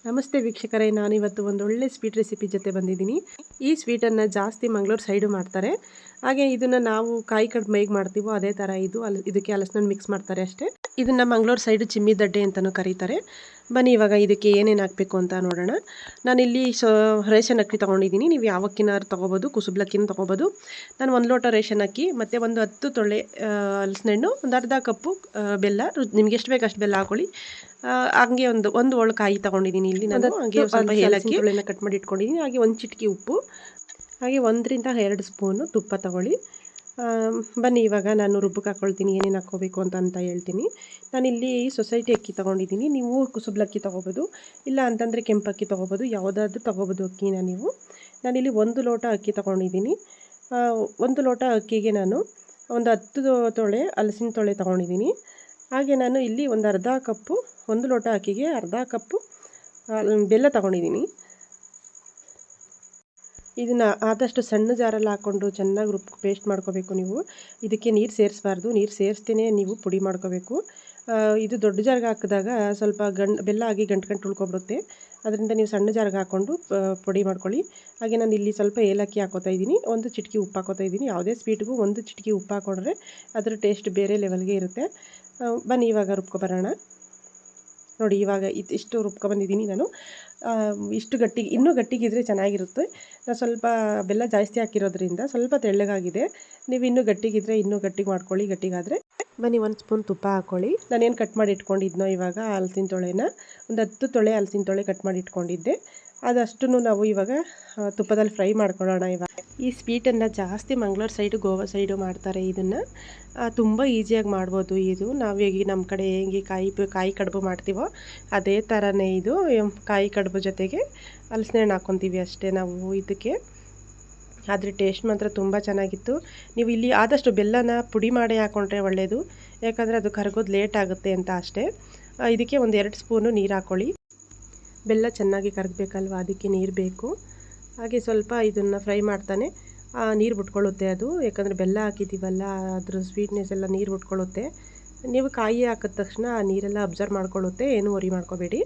ನಮಸ್ತೆ ವೀಕ್ಷಕರೇ, ನಾನಿವತ್ತು ಒಂದು ಒಳ್ಳೆ ಸ್ವೀಟ್ ರೆಸಿಪಿ ಜೊತೆ ಬಂದಿದ್ದೀನಿ. ಈ ಸ್ವೀಟನ್ನು ಜಾಸ್ತಿ ಮಂಗಳೂರು ಸೈಡು ಮಾಡ್ತಾರೆ. ಹಾಗೆ ಇದನ್ನು ನಾವು ಕಾಯಿ ಕಡುಬು ಹೇಗೆ ಮಾಡ್ತೀವೋ ಅದೇ ಥರ ಇದಕ್ಕೆ ಹಲಸಿನಣ್ಣು ಮಿಕ್ಸ್ ಮಾಡ್ತಾರೆ ಅಷ್ಟೇ. ಇದನ್ನು ಮಂಗಳೂರು ಸೈಡು ಚಿಮ್ಮಿದಡ್ಡೆ ಅಂತಲೂ ಕರೀತಾರೆ. ಬನ್ನಿ ಇವಾಗ ಇದಕ್ಕೆ ಏನೇನು ಹಾಕಬೇಕು ಅಂತ ನೋಡೋಣ. ನಾನಿಲ್ಲಿ ರೇಷನ್ ಅಕ್ಕಿ ತೊಗೊಂಡಿದ್ದೀನಿ. ನೀವು ಯಾವ ಅಕ್ಕಿನಾದ್ರು ತೊಗೋಬೋದು, ಕುಸುಬ್ಲಕ್ಕಿನೂ ತೊಗೋಬೋದು. ನಾನು 1 ಲೋಟ ರೇಷನ್ ಅಕ್ಕಿ ಮತ್ತು ಒಂದು 10 ತೊಳೆ ಹಲಸಿನಣ್ಣು, ಒಂದು ಅರ್ಧ ಕಪ್ಪು ಬೆಲ್ಲ, ನಿಮ್ಗೆ ಎಷ್ಟು ಬೇಕು ಅಷ್ಟು ಬೆಲ್ಲ ಹಾಕೊಳ್ಳಿ. ಹಾಗೆ ಒಂದು ಒಳ್ಳೆ ಕಾಯಿ ತೊಗೊಂಡಿದ್ದೀನಿ ಇಲ್ಲಿ ನಾನು. ಹಾಗೆ ಸ್ವಲ್ಪ ಏಲಕ್ಕಿ ಕಟ್ ಮಾಡಿ ಇಟ್ಕೊಂಡಿದ್ದೀನಿ. ಹಾಗೆ ಒಂದು ಚಿಟಿಕೆ ಉಪ್ಪು, ಹಾಗೆ 1 ರಿಂದ 2 ಸ್ಪೂನು ತುಪ್ಪ ತಗೊಳ್ಳಿ. ಬನ್ನಿ ಇವಾಗ ನಾನು ರುಬ್ಬಕ್ಕೆ ಹಾಕ್ಕೊಳ್ತೀನಿ, ಏನೇನು ಹಾಕ್ಕೋಬೇಕು ಅಂತ ಹೇಳ್ತೀನಿ. ನಾನಿಲ್ಲಿ ಸೊಸೈಟಿ ಅಕ್ಕಿ ತೊಗೊಂಡಿದ್ದೀನಿ. ನೀವು ಕುಸುಬ್ಲಕ್ಕಿ ತೊಗೋಬೋದು, ಇಲ್ಲ ಅಂತಂದರೆ ಕೆಂಪಕ್ಕಿ ತೊಗೋಬೋದು, ಯಾವುದಾದ್ರೂ ತೊಗೋಬೋದು ಅಕ್ಕಿನ ನೀವು. ನಾನಿಲ್ಲಿ 1 ಲೋಟ ಅಕ್ಕಿ ತೊಗೊಂಡಿದ್ದೀನಿ. 1 ಲೋಟ ಅಕ್ಕಿಗೆ ನಾನು ಒಂದು 10 ತೊಳೆ ಹಲಸಿನ ತೊಳೆ ತೊಗೊಂಡಿದ್ದೀನಿ. ಹಾಗೆ ನಾನು ಇಲ್ಲಿ ಒಂದು ಅರ್ಧ ಕಪ್ಪು, 1 ಲೋಟ ಅಕ್ಕಿಗೆ ಅರ್ಧ ಕಪ್ಪು ಬೆಲ್ಲ ತೊಗೊಂಡಿದ್ದೀನಿ. ಇದನ್ನು ಆದಷ್ಟು ಸಣ್ಣ ಜಾರಲ್ಲಿ ಹಾಕ್ಕೊಂಡು ಚೆನ್ನಾಗಿ ಪೇಸ್ಟ್ ಮಾಡ್ಕೋಬೇಕು ನೀವು. ಇದಕ್ಕೆ ನೀರು ಸೇರಿಸಬಾರ್ದು, ನೀರು ಸೇರಿಸ್ತೇನೆ ನೀವು ಪುಡಿ ಮಾಡ್ಕೋಬೇಕು. ಇದು ದೊಡ್ಡ ಜಾರ್ಗೆ ಹಾಕಿದಾಗ ಸ್ವಲ್ಪ ಬೆಲ್ಲ ಆಗಿ ಗಂಟು ಉಳ್ಕೊಬಿಡುತ್ತೆ. ಅದರಿಂದ ನೀವು ಸಣ್ಣ ಜಾರ್ಗೆ ಹಾಕ್ಕೊಂಡು ಪುಡಿ ಮಾಡ್ಕೊಳ್ಳಿ. ಹಾಗೆ ನಾನು ಇಲ್ಲಿ ಸ್ವಲ್ಪ ಏಲಕ್ಕಿ ಹಾಕೋತಾ ಇದ್ದೀನಿ, 1 ಚಿಟಿಕೆ ಉಪ್ಪು ಹಾಕೋತಾ ಇದ್ದೀನಿ. ಯಾವುದೇ ಸ್ವೀಟ್ಗೂ 1 ಚಿಟಿಕೆ ಉಪ್ಪು ಹಾಕ್ಕೊಂಡ್ರೆ ಅದರ ಟೇಸ್ಟ್ ಬೇರೆ ಲೆವೆಲ್ಗೆ ಇರುತ್ತೆ. ಬನ್ನಿ ಇವಾಗ ರುಬ್ಕೊಬರೋಣ. ನೋಡಿ ಇವಾಗ ಇಷ್ಟು ರುಬ್ಕೊಬಂದಿದ್ದೀನಿ ನಾನು. ಇಷ್ಟು ಗಟ್ಟಿಗೆ, ಇನ್ನೂ ಗಟ್ಟಿಗಿದ್ರೆ ಚೆನ್ನಾಗಿರುತ್ತೆ. ನಾನು ಸ್ವಲ್ಪ ಬೆಲ್ಲ ಜಾಸ್ತಿ ಹಾಕಿರೋದ್ರಿಂದ ಸ್ವಲ್ಪ ತೆಳ್ಳಗಾಗಿದೆ. ನೀವು ಇನ್ನೂ ಗಟ್ಟಿಗಿದ್ರೆ ಇನ್ನೂ ಗಟ್ಟಿಗೆ ಮಾಡ್ಕೊಳ್ಳಿ. ಗಟ್ಟಿಗಾದರೆ ಬನ್ನಿ 1 ಸ್ಪೂನ್ ತುಪ್ಪ ಹಾಕ್ಕೊಳ್ಳಿ. ನಾನೇನು ಕಟ್ ಮಾಡಿ ಇಟ್ಕೊಂಡಿದ್ನೋ ಇವಾಗ ಹಲಸಿನ ತೊಳೆನ, ಒಂದು 10 ತೊಳೆ ಹಲಸಿನ ತೊಳೆ ಕಟ್ ಮಾಡಿ ಇಟ್ಕೊಂಡಿದ್ದೆ. ಅದಷ್ಟನ್ನು ನಾವು ಇವಾಗ ತುಪ್ಪದಲ್ಲಿ ಫ್ರೈ ಮಾಡ್ಕೊಳ್ಳೋಣ. ಇವಾಗ ಈ ಸ್ವೀಟನ್ನು ಜಾಸ್ತಿ ಮಂಗಳೂರು ಸೈಡು, ಗೋವಾ ಸೈಡು ಮಾಡ್ತಾರೆ. ಇದನ್ನು ತುಂಬ ಈಸಿಯಾಗಿ ಮಾಡ್ಬೋದು. ಇದು ನಾವು ಹೇಗೆ ನಮ್ಮ ಕಡೆ ಹೇಗೆ ಕಾಯಿ ಕಡುಬು ಮಾಡ್ತೀವೋ ಅದೇ ಥರನೇ ಇದು. ಕಾಯಿ ಕಡುಬು ಜೊತೆಗೆ ಹಲಸಿನ ಹಣ್ಣು ಹಾಕ್ಕೊತೀವಿ ಅಷ್ಟೇ ನಾವು ಇದಕ್ಕೆ. ಆದರೆ ಟೇಸ್ಟ್ ಮಾತ್ರ ತುಂಬ ಚೆನ್ನಾಗಿತ್ತು. ನೀವು ಇಲ್ಲಿ ಆದಷ್ಟು ಬೆಲ್ಲನ ಪುಡಿ ಮಾಡಿ ಹಾಕ್ಕೊಂಡ್ರೆ ಒಳ್ಳೆಯದು, ಯಾಕಂದರೆ ಅದು ಕರಗೋದು ಲೇಟ್ ಆಗುತ್ತೆ ಅಂತ ಅಷ್ಟೇ. ಇದಕ್ಕೆ ಒಂದು 2 ಸ್ಪೂನು ನೀರು ಹಾಕ್ಕೊಳ್ಳಿ. ಬೆಲ್ಲ ಚೆನ್ನಾಗಿ ಕರಗಬೇಕಲ್ವ, ಅದಕ್ಕೆ ನೀರು ಬೇಕು. ಹಾಗೆ ಸ್ವಲ್ಪ ಇದನ್ನು ಫ್ರೈ ಮಾಡ್ತಾನೆ ನೀರು ಬಿಟ್ಕೊಳ್ಳುತ್ತೆ ಅದು, ಯಾಕಂದರೆ ಬೆಲ್ಲ ಹಾಕಿದ್ದೀವಲ್ಲ ಅದ್ರ ಸ್ವೀಟ್ನೆಸ್ ಎಲ್ಲ ನೀರು ಬಿಟ್ಕೊಳ್ಳುತ್ತೆ. ನೀವು ಕಾಯಿ ಹಾಕಿದ ತಕ್ಷಣ ಆ ನೀರೆಲ್ಲ ಅಬ್ಸರ್ವ್ ಮಾಡ್ಕೊಳ್ಳುತ್ತೆ, ಏನು ವರಿ ಮಾಡ್ಕೋಬೇಡಿ.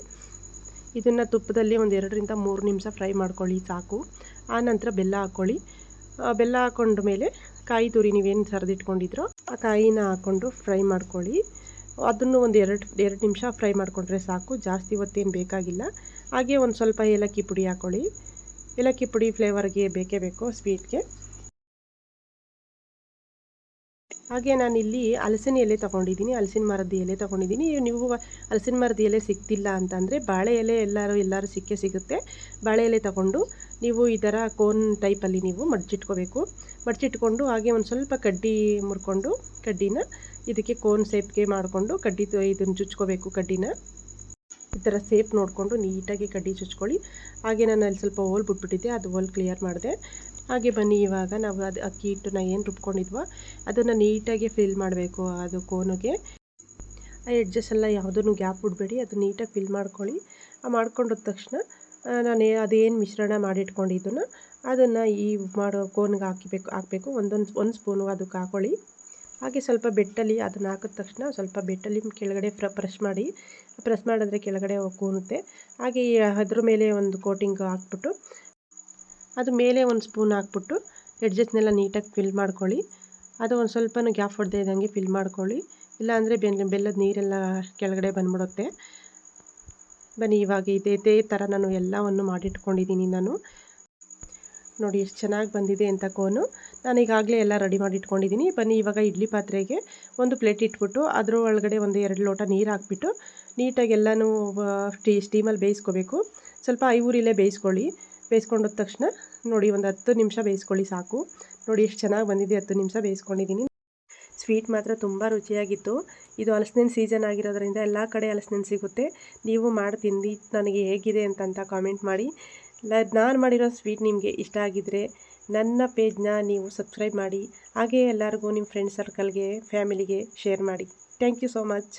ಇದನ್ನು ತುಪ್ಪದಲ್ಲಿ ಒಂದು 2 ರಿಂದ 3 ನಿಮಿಷ ಫ್ರೈ ಮಾಡ್ಕೊಳ್ಳಿ ಸಾಕು. ಆನಂತರ ಬೆಲ್ಲ ಹಾಕ್ಕೊಳ್ಳಿ. ಬೆಲ್ಲ ಹಾಕ್ಕೊಂಡ ಮೇಲೆ ಕಾಯಿ ತುರಿ ನೀವೇನು ಸರಿದಿಟ್ಕೊಂಡಿದ್ರೋ ಆ ಕಾಯಿನ ಹಾಕ್ಕೊಂಡು ಫ್ರೈ ಮಾಡ್ಕೊಳ್ಳಿ. ಅದನ್ನು ಒಂದು 2 ನಿಮಿಷ ಫ್ರೈ ಮಾಡಿಕೊಂಡ್ರೆ ಸಾಕು, ಜಾಸ್ತಿ ಹೊತ್ತೇನು ಬೇಕಾಗಿಲ್ಲ. ಹಾಗೆ ಒಂದು ಸ್ವಲ್ಪ ಏಲಕ್ಕಿ ಪುಡಿ ಹಾಕ್ಕೊಳ್ಳಿ. ಏಲಕ್ಕಿ ಪುಡಿ ಫ್ಲೇವರ್ಗೆ ಬೇಕೇ ಬೇಕು ಸ್ವೀಟ್ಗೆ. ಹಾಗೆ ನಾನಿಲ್ಲಿ ಹಲಸಿನ ಎಲೆ ತೊಗೊಂಡಿದ್ದೀನಿ, ಹಲಸಿನ ಮರದ ಎಲೆ ತೊಗೊಂಡಿದ್ದೀನಿ. ನೀವು ಹಲಸಿನ ಮರದ ಎಲೆ ಸಿಗ್ತಿಲ್ಲ ಅಂತಂದರೆ ಬಾಳೆ ಎಲೆ ಎಲ್ಲರೂ ಸಿಗುತ್ತೆ. ಬಾಳೆ ಎಲೆ ತೊಗೊಂಡು ನೀವು ಈ ಥರ ಕೋನ್ ಟೈಪಲ್ಲಿ ನೀವು ಮಡಚಿಟ್ಕೊಂಡು ಹಾಗೆ ಒಂದು ಸ್ವಲ್ಪ ಕಡ್ಡಿ ಮುರ್ಕೊಂಡು ಕಡ್ಡಿನ ಇದಕ್ಕೆ ಕೋನ್ ಸೇಪ್ಗೆ ಮಾಡಿಕೊಂಡು ಇದನ್ನು ಚುಚ್ಕೋಬೇಕು. ಕಡ್ಡಿನ ಈ ಥರ ಸೇಪ್ ನೋಡಿಕೊಂಡು ನೀಟಾಗಿ ಕಡ್ಡಿ ಚುಚ್ಕೊಳ್ಳಿ. ಹಾಗೆ ನಾನು ಅಲ್ಲಿ ಸ್ವಲ್ಪ ಹೋಲ್ ಬಿಟ್ಬಿಟ್ಟಿದ್ದೆ, ಅದು ಹೋಲ್ ಕ್ಲಿಯರ್ ಮಾಡಿದೆ. ಹಾಗೆ ಬನ್ನಿ ಇವಾಗ ನಾವು ಅಕ್ಕಿ ಹಿಟ್ಟನ್ನ ಏನು ರುಬ್ಕೊಂಡಿದ್ವೋ ಅದನ್ನು ನೀಟಾಗಿ ಫಿಲ್ ಮಾಡಬೇಕು. ಅದು ಕೋನಿಗೆ ಆ ಎಡ್ಜಸ್ ಎಲ್ಲ ಯಾವುದೂ ಗ್ಯಾಪ್ ಬಿಡಬೇಡಿ, ಅದು ನೀಟಾಗಿ ಫಿಲ್ ಮಾಡ್ಕೊಳ್ಳಿ. ಮಾಡ್ಕೊಂಡ ತಕ್ಷಣ ನಾನು ಅದೇನು ಮಿಶ್ರಣ ಮಾಡಿಟ್ಕೊಂಡಿದ್ದನೋ ಅದನ್ನು ಈ ಕೋನಿಗೆ ಹಾಕಬೇಕು. ಒಂದು ಸ್ಪೂನು ಅದಕ್ಕೆ ಹಾಕ್ಕೊಳ್ಳಿ. ಹಾಗೆ ಸ್ವಲ್ಪ ಬೆಟ್ಟಲ್ಲಿ ಅದನ್ನು ಹಾಕಿದ ತಕ್ಷಣ ಸ್ವಲ್ಪ ಬೆಟ್ಟಲ್ಲಿ ಕೆಳಗಡೆ ಪ್ರೆಸ್ ಮಾಡಿದ್ರೆ ಕೆಳಗಡೆ ಕೂನುತ್ತೆ. ಹಾಗೆ ಅದ್ರ ಮೇಲೆ ಒಂದು ಕೋಟಿಂಗ್ ಹಾಕ್ಬಿಟ್ಟು ಅದು ಮೇಲೆ ಒಂದು ಸ್ಪೂನ್ ಹಾಕ್ಬಿಟ್ಟು ಎಡ್ಜಸ್ನೆಲ್ಲ ನೀಟಾಗಿ ಫಿಲ್ ಮಾಡ್ಕೊಳ್ಳಿ. ಅದು ಒಂದು ಸ್ವಲ್ಪನೂ ಗ್ಯಾಪ್ ಹೊಡೆದೇ ಇದ್ದಂಗೆ ಫಿಲ್ ಮಾಡ್ಕೊಳ್ಳಿ, ಇಲ್ಲಾಂದರೆ ಬೆಲ್ಲದ ನೀರೆಲ್ಲ ಕೆಳಗಡೆ ಬಂದ್ಬಿಡುತ್ತೆ. ಬನ್ನಿ ಇವಾಗ ಇದೇ ಥರ ನಾನು ಎಲ್ಲವನ್ನು ಮಾಡಿಟ್ಕೊಂಡಿದ್ದೀನಿ. ನಾನು ನೋಡಿ ಎಷ್ಟು ಚೆನ್ನಾಗಿ ಬಂದಿದೆ ಅಂತ ಕೋನು. ನಾನು ಈಗಾಗಲೇ ಎಲ್ಲ ರೆಡಿ ಮಾಡಿ ಇಟ್ಕೊಂಡಿದ್ದೀನಿ. ಬನ್ನಿ ಇವಾಗ ಇಡ್ಲಿ ಪಾತ್ರೆಗೆ ಒಂದು ಪ್ಲೇಟ್ ಇಟ್ಬಿಟ್ಟು ಅದ್ರ ಒಳಗಡೆ ಒಂದು 2 ಲೋಟ ನೀರು ಹಾಕ್ಬಿಟ್ಟು ನೀಟಾಗಿ ಎಲ್ಲನೂ ಸ್ಟೀಮಲ್ಲಿ ಬೇಯಿಸ್ಕೋಬೇಕು. ಸ್ವಲ್ಪ ಐ ಉರಿಲೇ ಬೇಯಿಸ್ಕೊಂಡ ತಕ್ಷಣ ನೋಡಿ ಒಂದು 10 ನಿಮಿಷ ಬೇಯಿಸ್ಕೊಳ್ಳಿ ಸಾಕು. ನೋಡಿ ಎಷ್ಟು ಚೆನ್ನಾಗಿ ಬಂದಿದೆ, 10 ನಿಮಿಷ ಬೇಯಿಸ್ಕೊಂಡಿದ್ದೀನಿ. ಸ್ವೀಟ್ ಮಾತ್ರ ತುಂಬ ರುಚಿಯಾಗಿತ್ತು. ಇದು ಹಲಸಿನ ಸೀಸನ್ ಆಗಿರೋದ್ರಿಂದ ಎಲ್ಲ ಕಡೆ ಹಲಸಿನ ಸಿಗುತ್ತೆ. ನೀವು ಮಾಡಿ ತಿಂದು ನನಗೆ ಹೇಗಿದೆ ಅಂತ ಕಾಮೆಂಟ್ ಮಾಡಿ. ನಾನು ಮಾಡಿರೋ ಸ್ವೀಟ್ ನಿಮಗೆ ಇಷ್ಟ ಆಗಿದ್ದರೆ ನನ್ನ ಪೇಜ್ನ ನೀವು ಸಬ್ಸ್ಕ್ರೈಬ್ ಮಾಡಿ. ಹಾಗೆ ಎಲ್ಲರಿಗೂ ನಿಮ್ಮ ಫ್ರೆಂಡ್ ಸರ್ಕಲ್ಗೆ, ಫ್ಯಾಮಿಲಿಗೆ ಶೇರ್ ಮಾಡಿ. Thank you so much.